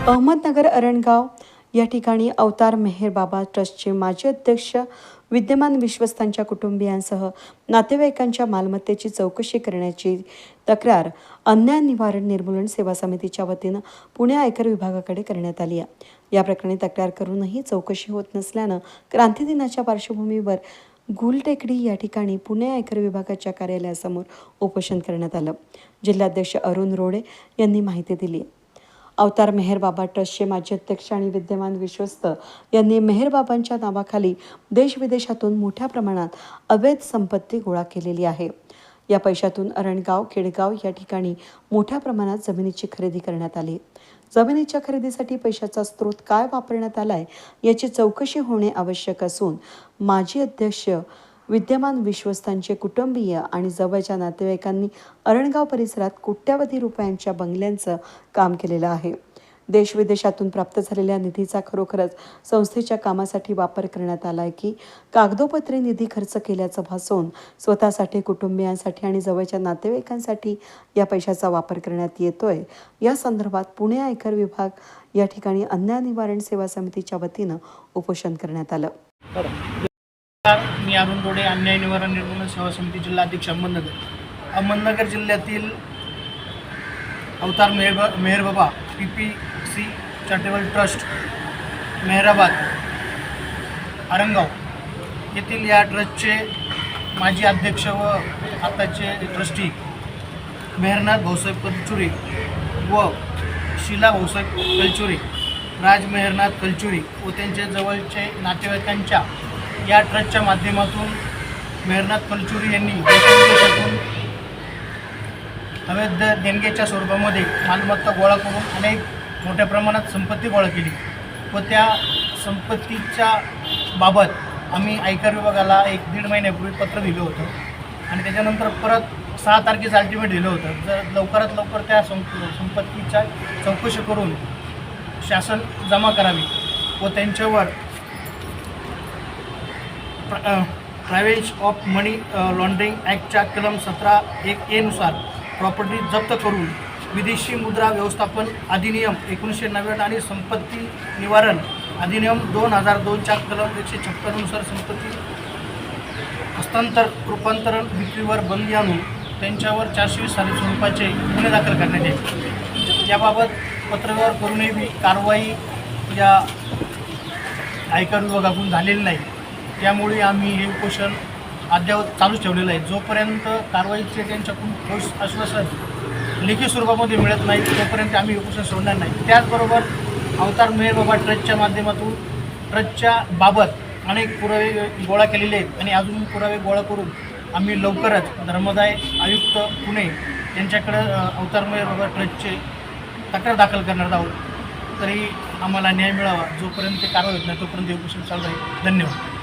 अहमदनगर अरणगाव या ठिकाणी अवतार मेहर बाबा ट्रस्टचे माजी अध्यक्ष विद्यमान विश्वस्तांच्या कुटुंबियांसह नातेवाईकांच्या मालमत्तेची चौकशी करण्याची तक्रार अन्याय निवारण निर्मूलन सेवा समितीच्या वतीनं पुणे आयकर विभागाकडे करण्यात आली आहे। या प्रकरणी तक्रार करूनही चौकशी होत नसल्यानं क्रांती दिनाच्या पार्श्वभूमीवर गुलटेकडी या ठिकाणी पुणे आयकर विभागाच्या कार्यालयासमोर उपोषण करण्यात आलं। जिल्हाध्यक्ष अरुण रोडे यांनी माहिती दिली। अवतार मेहर बाबा ट्रस्टचे माजी अध्यक्ष आणि विद्यमान विश्वस्त यांनी मेहर बाबांच्या नावाखाली देश-विदेशातून मोठ्या प्रमाणात अवैध संपत्ती गोळा केलेली आहे। या पैशातून अरणगाव, केडगाव या ठिकाणी मोठ्या प्रमाणात जमिनीची खरेदी करण्यात आली। जमिनीच्या खरेदीसाठी पैशाचा स्रोत काय वापरण्यात आलाय याची चौकशी होणे आवश्यक असून माजी अध्यक्ष, विद्यमान विश्वस्तांचे कुटुंबीय आणि जवळच्या नातेवाईकांनी अरणगाव परिसरात कोट्यावधी रुपयांच्या बंगल्यांचं काम केलेलं आहे। देश-विदेशातून प्राप्त झालेल्या निधीचा खरोखरच संस्थेच्या कामासाठी वापर करण्यात आलाय की कागदोपत्री निधी खर्च केल्याचं भासवून स्वतःसाठी, कुटुंबियांसाठी आणि जवळच्या नातेवाईकांसाठी या पैशाचा वापर करण्यात येतोय। या संदर्भात पुणे आयकर विभाग या ठिकाणी अन्याय निवारण सेवा समितीच्या वतीनं उपोषण करण्यात आलं। मी अरुण रोडे, अन्याय निवारण निर्मूलन सेवा समिती जिल्हाध्यक्ष अहमदनगर जिल्ह्यातील अवतार मेहर बाबा PPC charitable trust Mehrabad Arangaon येथील या ट्रस्टचे माजी अध्यक्ष व आताचे ट्रस्टी मेहरनाथ भाऊसाहेब कलचुरी व शीला भाऊसाहेब कलचुरी, राज मेहरनाथ कलचुरी व त्यांच्या जवळचे नातेवाईकांच्या या ट्रस्टच्या माध्यमातून मेहरनाथ कलचुरी यांनी देशातून अवैध देणगीच्या स्वरूपामध्ये मालमत्ता गोळा करून अनेक मोठ्या प्रमाणात संपत्ती गोळा केली व त्या संपत्तीच्या बाबत आम्ही आयकर विभागाला 1-1.5 महिन्यापूर्वी पत्र दिलं होतं आणि त्याच्यानंतर परत 6 तारखेचं अल्टिमेट दिलं होतं। जर लवकरात लवकर त्या संपत्तीच्या चौकशी करून शासन जमा करावी व त्यांच्यावर प्रायव्हेट ऑफ मनी लॉन्ड्रिंग ॲक्टच्या कलम 17(1)(a) नुसार प्रॉपर्टी जप्त करून विदेशी मुद्रा व्यवस्थापन अधिनियम 1990 आणि संपत्ती निवारण अधिनियम 2002च्या कलम 156 नुसार संपत्ती हस्तांतर, रूपांतरण, विक्रीवर बंदी आणून त्यांच्यावर 420 स्वरूपाचे गुन्हे दाखल करण्यात येईल। याबाबत पत्रव्यवहार करूनही कारवाई या आयकर विभागाकडून झालेली नाही। त्यामुळे आम्ही हे उपोषण अद्यावत चालूच ठेवलेलं आहे। जोपर्यंत कारवाईचे त्यांच्याकडून ठोस आश्वासन लेखी स्वरूपामध्ये मिळत नाही तोपर्यंत आम्ही उपोषण सोडणार नाही। त्याचबरोबर अवतार मेहर बाबा ट्रस्टच्या माध्यमातून ट्रस्टच्या बाबत अनेक पुरावे गोळा केलेले आहेत आणि अजून पुरावे गोळा करून आम्ही लवकरच धर्मदाय आयुक्त पुणे यांच्याकडे अवतार मेहर बाबा ट्रस्टचे तक्रार दाखल करणार आहोत। तरी आम्हाला न्याय मिळावा, जोपर्यंत कारवाई होत नाही तोपर्यंत उपोषण चालू आहे। धन्यवाद।